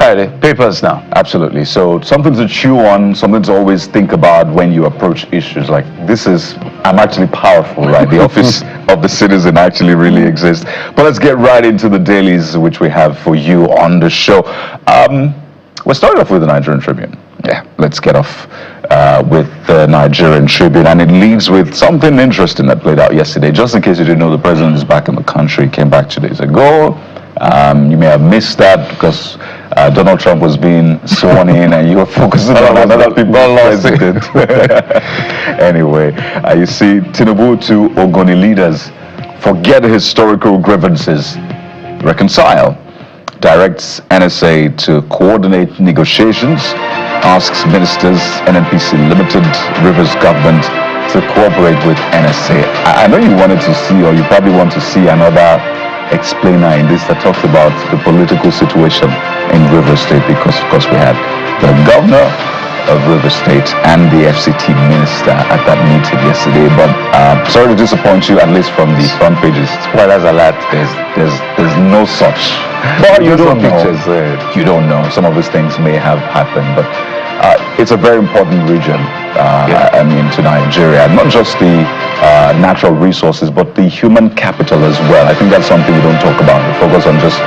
Papers now. Absolutely. So something to chew on, something to always think about when you approach issues like this is, I'm actually powerful, right? The office of the citizen actually really exists. But let's get right into the dailies which we have for you on the show. We're starting off with the Nigerian Tribune. Yeah, let's get off with the Nigerian Tribune, and it leads with something interesting that played out yesterday. Just in case you didn't know, the president is back in the country, came back 2 days ago. You may have missed that because Donald Trump was being sworn in and you were focusing on another people's president. Anyway, you see Tinubu to Ogoni leaders, forget historical grievances, reconcile, directs NSA to coordinate negotiations, asks ministers, NNPC Limited, Rivers government to cooperate with NSA. I know you wanted to see, or you probably want to see another explainer in this that talks about the political situation in Rivers State, because of course we had the governor of Rivers State and the FCT minister at that meeting yesterday. But sorry to disappoint you, at least from the front pages. Spoilers alert, there's no such. But you don't know. You don't know. Some of these things may have happened, but it's a very important region. I mean, to Nigeria, not just the natural resources, but the human capital as well. I think that's something we don't talk about. We focus on just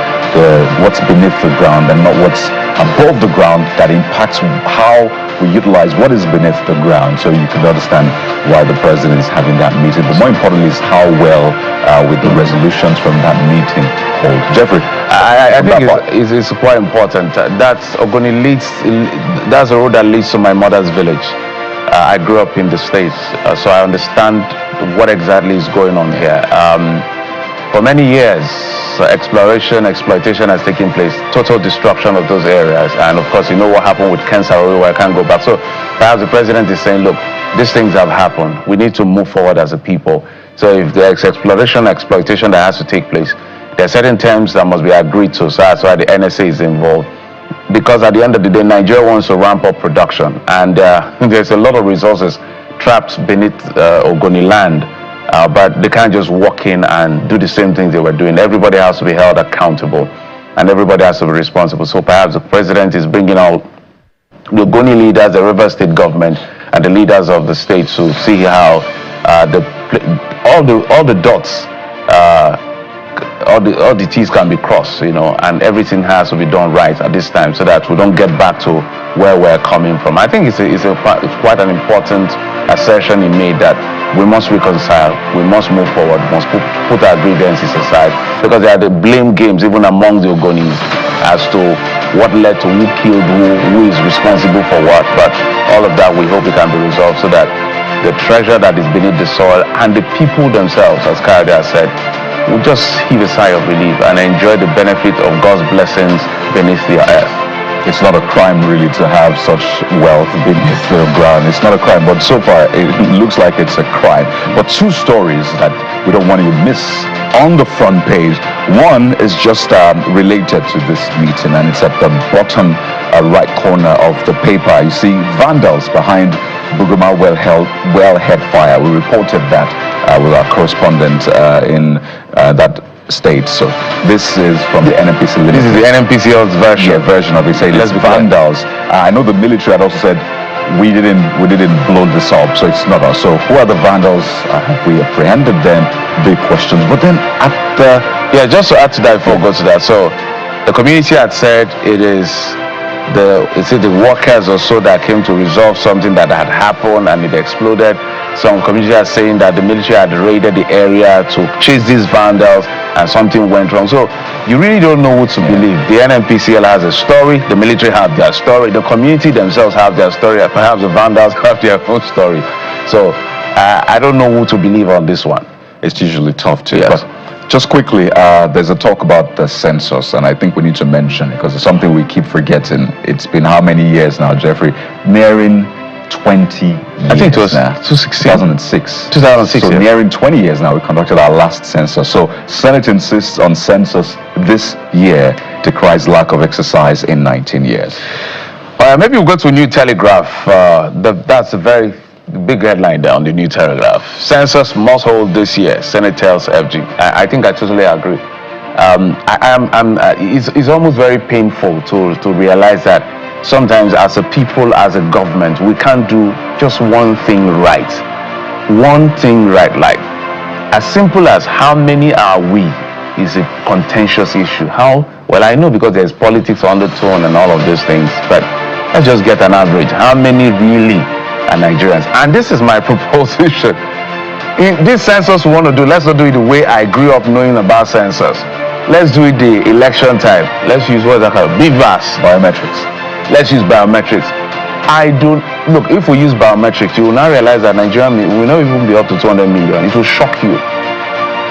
what's beneath the ground and not what's above the ground that impacts how we utilize what is beneath the ground. So you can understand why the president is having that meeting. But more importantly is how well with the resolutions from that meeting hold. Jeffrey, I think it's quite important. That's Ogoni leads. That's the road that leads to my mother's village. I grew up in the States, so I understand what exactly is going on here. For many years, exploration, exploitation has taken place, total destruction of those areas. And of course, you know what happened with Cancer, where I can't go back. So perhaps the president is saying, look, these things have happened. We need to move forward as a people. So if there's exploration, exploitation that has to take place, there are certain terms that must be agreed to. So that's why the NSA is involved. Because at the end of the day, Nigeria wants to ramp up production, and there's a lot of resources trapped beneath Ogoni land, but they can't just walk in and do the same things they were doing. Everybody has to be held accountable, and everybody has to be responsible. So perhaps the president is bringing out the Ogoni leaders, the River State government, and the leaders of the state to see how all the dots. All the T's can be crossed, you know, and everything has to be done right at this time so that we don't get back to where we're coming from. I think it's quite an important assertion he made that we must reconcile, we must move forward, we must put our grievances aside, because there are the blame games even among the Ogonis as to what led to who killed who is responsible for what. But all of that, we hope it can be resolved so that the treasure that is beneath the soil and the people themselves, as Kayode has said, will just heave a sigh of relief and enjoy the benefit of God's blessings beneath the earth. It's not a crime really to have such wealth beneath the ground. It's not a crime, but so far it looks like it's a crime. But two stories that we don't want you to miss on the front page. One is just related to this meeting, and it's at the bottom right corner of the paper. You see vandals behind Buguma wellhead fire. We reported that with our correspondent in that state. So this is from the NNPC. This is the NNPC's version of it. Say it's vandals. I know the military had also said we didn't blow this up, so it's not us. So who are the vandals? Have we apprehended them? Big questions. But then at the just to add to that before we go to that. So the community had said it is the workers or so that came to resolve something that had happened and it exploded. Some community are saying that the military had raided the area to chase these vandals and something went wrong. So you really don't know who to believe. The NNPCL has a story, the military have their story, the community themselves have their story, and perhaps the vandals have their own story. So I don't know who to believe on this one. It's usually tough too. Yes. But just quickly, there's a talk about the census, and I think we need to mention it because it's something we keep forgetting. It's been how many years now, Jeffrey? Nearing 20 years. I think it was now. 2006. 2006. So nearing 20 years now, we conducted our last census. So Senate insists on census this year, decries lack of exercise in 19 years. Maybe we'll go to a New Telegraph. That's a very big headline there on the New Telegraph. Census must hold this year, Senate tells FG. I think I totally agree. It's almost very painful to realize that sometimes as a people, as a government, we can't do just one thing right. One thing right, like as simple as how many are we is a contentious issue. How well, I know because there's politics undertone and all of these things, but let's just get an average. How many really are Nigerians? And this is my proposition. In this census we want to do, let's not do it the way I grew up knowing about census. Let's do it the election time. Let's use what's that called? BVAS. Biometrics. Let's use biometrics. I don't look, if we use biometrics, you will now realize that Nigeria will not even be up to 200 million. It will shock you.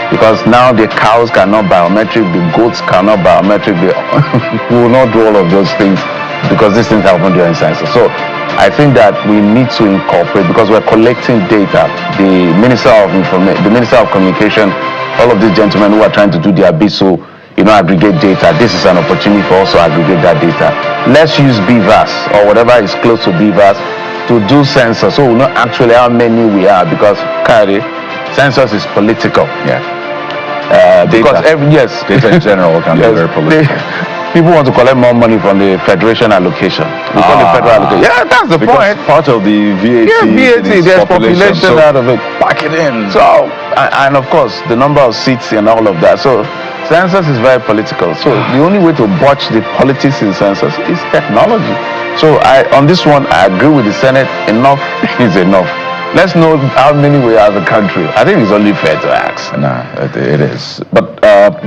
Because now the cows cannot biometric, the goats cannot biometric, we will not do all of those things because these things happen during census. So I think that we need to incorporate, because we're collecting data. The Minister of Information, the Minister of Communication, all of these gentlemen who are trying to do their bit, so aggregate data. This is an opportunity for us to aggregate that data. Let's use BVAS or whatever is close to BVAS to do census, so we know actually how many we are, because census is political. Yeah. Because data in general can be very political. People want to collect more money from the federation allocation. We call it federal allocation. Yeah, that's the point. Part of the VAT. Yeah, VAT. There's population so out of it. Pack it in. So, and of course, the number of seats and all of that. So, census is very political. So, the only way to botch the politics in census is technology. So, on this one, I agree with the Senate. Enough is enough. Let's know how many we are as a country. I think it's only fair to ask. Nah, it is. But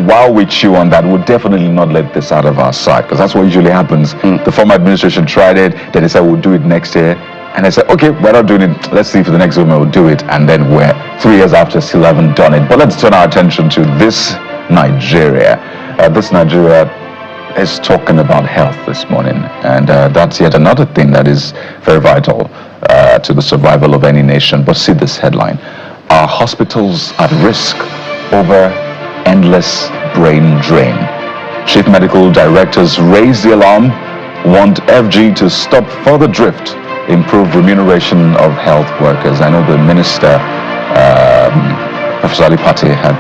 while we chew on that, we'll definitely not let this out of our sight, because that's what usually happens. The former administration tried it, then they said we'll do it next year. And they said, okay, we're not doing it. Let's see if the next government will do it. And then we're 3 years after, still haven't done it. But let's turn our attention to this Nigeria. This Nigeria is talking about health this morning. And that's yet another thing that is very vital to the survival of any nation. But see this headline: are hospitals at risk over endless brain drain? Chief medical directors raise the alarm, want FG to stop further drift, improve remuneration of health workers. I know the minister, Professor Ali Pate, had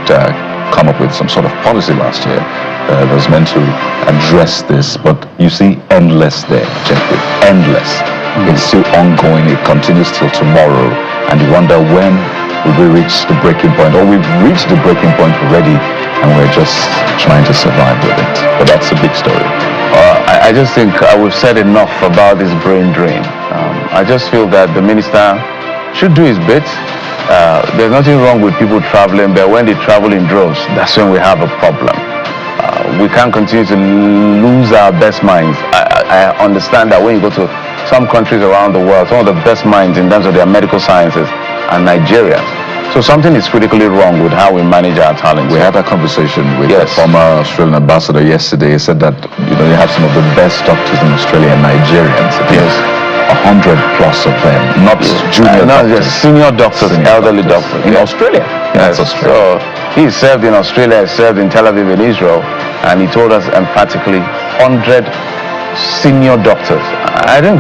come up with some sort of policy last year that was meant to address this, but you see endless there, Jeffrey, endless. It's still ongoing, it continues till tomorrow, and you wonder when will we reach the breaking point, or we've reached the breaking point already and we're just trying to survive with it. But that's a big story. I just think we've said enough about this brain drain. I just feel that the minister should do his bit. There's nothing wrong with people traveling, but when they travel in droves, that's when we have a problem. We can't continue to lose our best minds. I understand that when you go to some countries around the world, some of the best minds in terms of their medical sciences are Nigerians. So something is critically wrong with how we manage our talent. We had a conversation with the former Australian ambassador yesterday. He said that you have some of the best doctors in Australia and Nigerians. Yes. 100 plus of them, not junior doctors. Senior doctors, elderly doctors. In Australia. Yes. So he served in Australia, he served in Tel Aviv in Israel, and he told us emphatically 100 senior doctors. I think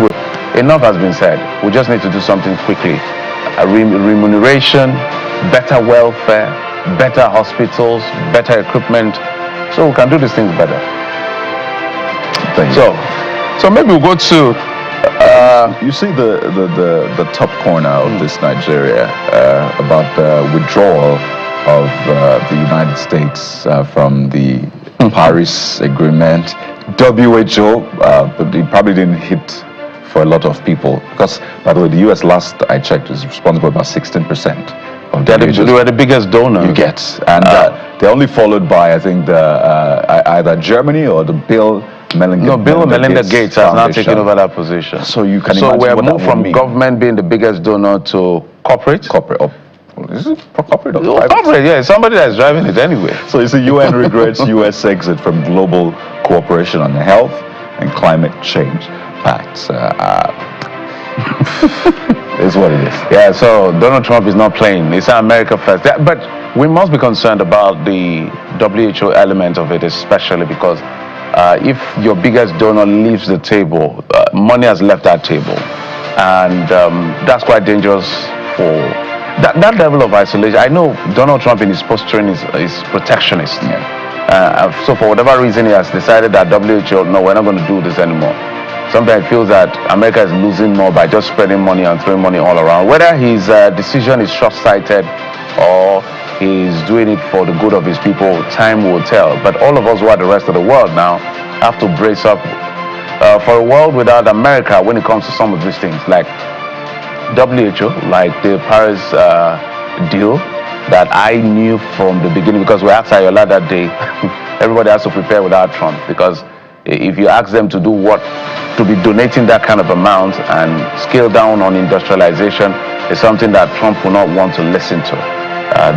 enough has been said. We just need to do something quickly. Remuneration, better welfare, better hospitals, better equipment, so we can do these things better. So maybe we'll go to you see the top corner of this Nigeria about the withdrawal of the United States from the Paris Agreement. WHO, but it probably didn't hit for a lot of people, because by the way, the US, last I checked, is responsible for about 16% of they were the biggest donor. You get, and they're only followed by, I think, either Germany or the Bill and Melinda Gates has now taken over that position. So you can imagine we're moved from government being the biggest donor to corporate. Is it corporate or private? Corporate, yeah. Somebody that's driving it anyway. So you see, UN regrets US exit from global cooperation on health and climate change pacts. It's what it is. Yeah, so Donald Trump is not playing. It's America first. But we must be concerned about the WHO element of it, especially because if your biggest donor leaves the table, money has left that table. And that's quite dangerous for that level of isolation. I know Donald Trump in his posturing is protectionist. Yeah. So for whatever reason, he has decided that WHO, no, we're not going to do this anymore. Sometimes I feel that America is losing more by just spreading money and throwing money all around. Whether his decision is short-sighted or he's doing it for the good of his people, time will tell. But all of us who are the rest of the world now have to brace up for a world without America when it comes to some of these things, like WHO, like the Paris deal that I knew from the beginning, because we asked Ayola that day, everybody has to prepare without Trump, because if you ask them to do what, to be donating that kind of amount and scale down on industrialization is something that Trump will not want to listen to.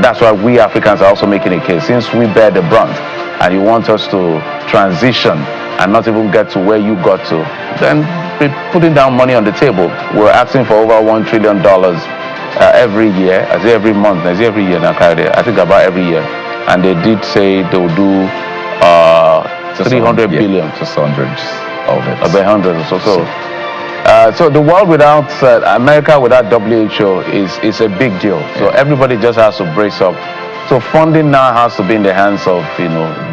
That's why we Africans are also making a case. Since we bear the brunt and you want us to transition and not even get to where you got to, then be putting down money on the table. We're asking for over $1 trillion every year. I say every month, I say every year now, I think about every year. And they did say they will do 300 billion. Just hundreds of it. About 100 or so. So the world without America, without WHO is a big deal. So everybody just has to brace up. So funding now has to be in the hands of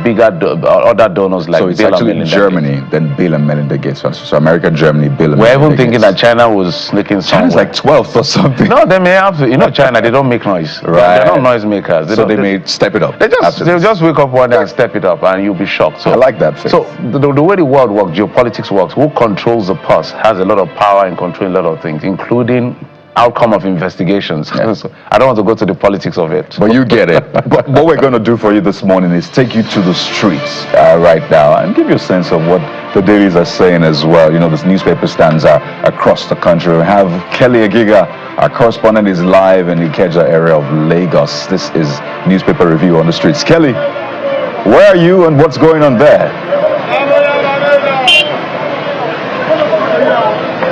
bigger other donors like so it's Bill actually and Melinda Germany, Gates. then Bill and Melinda Gates. So America, Germany, Bill and We're Melinda even thinking Gates. that China was sneaking somewhere. China's like 12th or something. No, they may have to. China, they don't make noise. Right. They're not noise makers. So they may step it up. They'll just wake up one day and step it up, and you'll be shocked. So I like that. Faith. So the way the world works, geopolitics works, who controls the purse has a lot of power in controlling a lot of things, including outcome of investigations. Yeah. So I don't want to go to the politics of it. But you get it. But what we're going to do for you this morning is take you to the streets right now and give you a sense of what the dailies are saying as well. This newspaper stands across the country. We have Kelly Ikeja, our correspondent, is live in the Ikeja area of Lagos. This is Newspaper Review on the Streets. Kelly, where are you and what's going on there?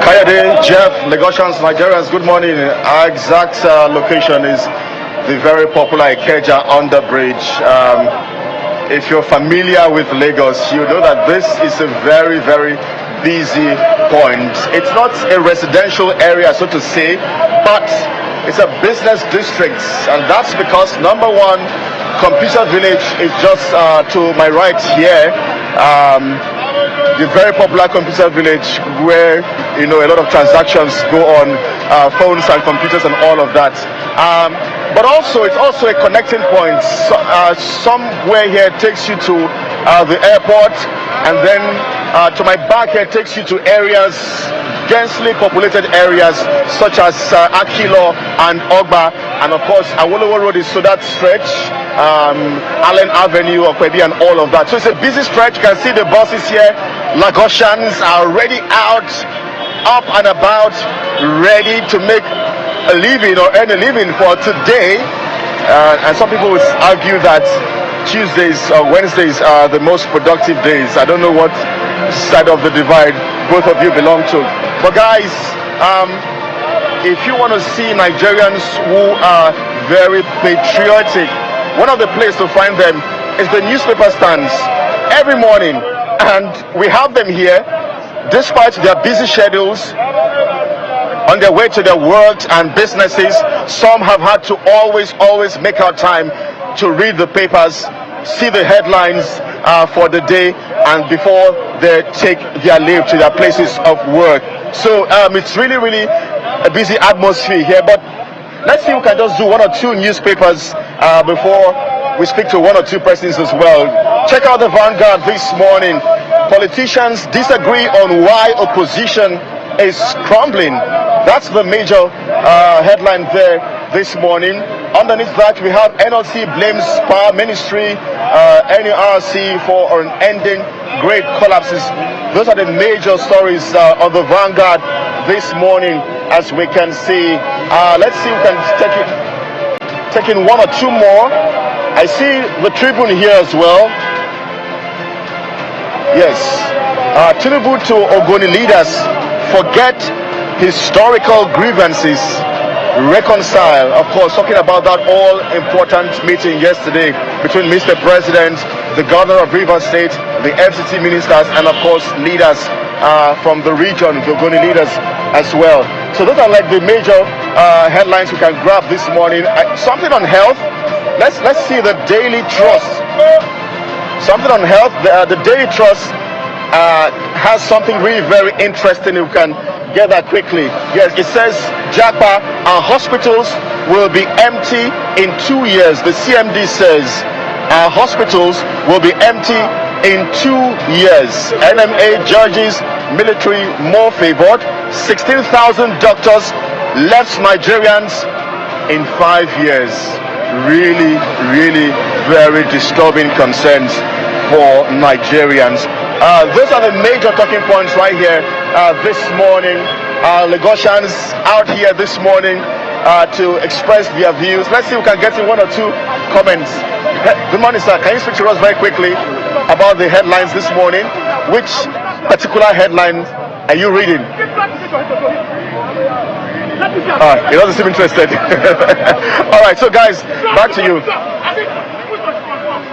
Kayode, Jeff, Lagosians, Nigerians, good morning. Our exact location is the very popular Ikeja under bridge. If you're familiar with Lagos, you know that this is a very, very busy point. It's not a residential area, so to say, but it's a business district. And that's because, number one, Computer Village is just to my right here. The very popular Computer Village where a lot of transactions go on phones and computers and all of that. But also it's also a connecting point. Somewhere here takes you to the airport, and then to my back here takes you to areas, densely populated areas such as Akilo and Ogba, and of course Awolowo Road is so that stretch, Allen Avenue, Okwebi, and all of that. So it's a busy stretch. You can see the buses here. Lagosians are already out, up and about, ready to make a living or earn a living for today. And some people would argue that Tuesdays or Wednesdays are the most productive days. I don't know what side of the divide both of you belong to. But guys, if you want to see Nigerians who are very patriotic, one of the places to find them is the newspaper stands every morning. And we have them here, despite their busy schedules, on their way to their works and businesses. Some have had to always make out time to read the papers, see the headlines for the day, and before they take their leave to their places of work. So it's really a busy atmosphere here. But let's see if we can just do one or two newspapers before we speak to one or two persons as well. Check out the Vanguard this morning. Politicians disagree on why opposition is crumbling. That's the major headline there this morning. Underneath that, we have NLC blames Power Ministry, NERC for unending grade collapses. Those are the major stories on the Vanguard this morning, as we can see. Let's see if we can take in one or two more. I see the Tribune here as well. Yes. Tinubu to Ogoni leaders: forget historical grievances, reconcile. Of course, talking about that all-important meeting yesterday between Mr. President, the Governor of Rivers State, the FCT ministers, and of course leaders from the region, the Ogoni leaders as well. So those are like the major headlines we can grab this morning. Something on health. Let's see the Daily Trust. Something on health. The Daily Trust has something really very interesting. You can get that quickly. Yes, it says, Japa, our hospitals will be empty in 2 years. The CMD says our hospitals will be empty in 2 years. NMA judges military more favored. 16,000 doctors left Nigerians in 5 years. Really, really very disturbing concerns for Nigerians. Those are the major talking points right here this morning. Lagosians out here this morning to express their views. Let's see if we can get in one or two comments. Good morning, sir. Can you speak to us very quickly about the headlines this morning? Which particular headline are you reading? He doesn't seem interested. All right, so guys, back to you.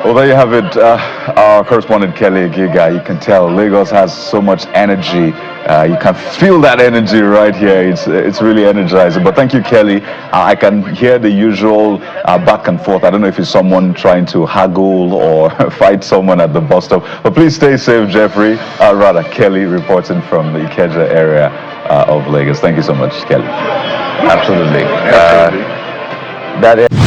Well, there you have it. Our correspondent Kelly Ikeja. You can tell Lagos has so much energy. You can feel that energy right here. It's really energizing. But thank you, Kelly. I can hear the usual back and forth. I don't know if it's someone trying to haggle or fight someone at the bus stop. But please stay safe, Jeffrey. Rather, Kelly reporting from the Ikeja area of Lagos. Thank you so much, Kelly. Absolutely. That is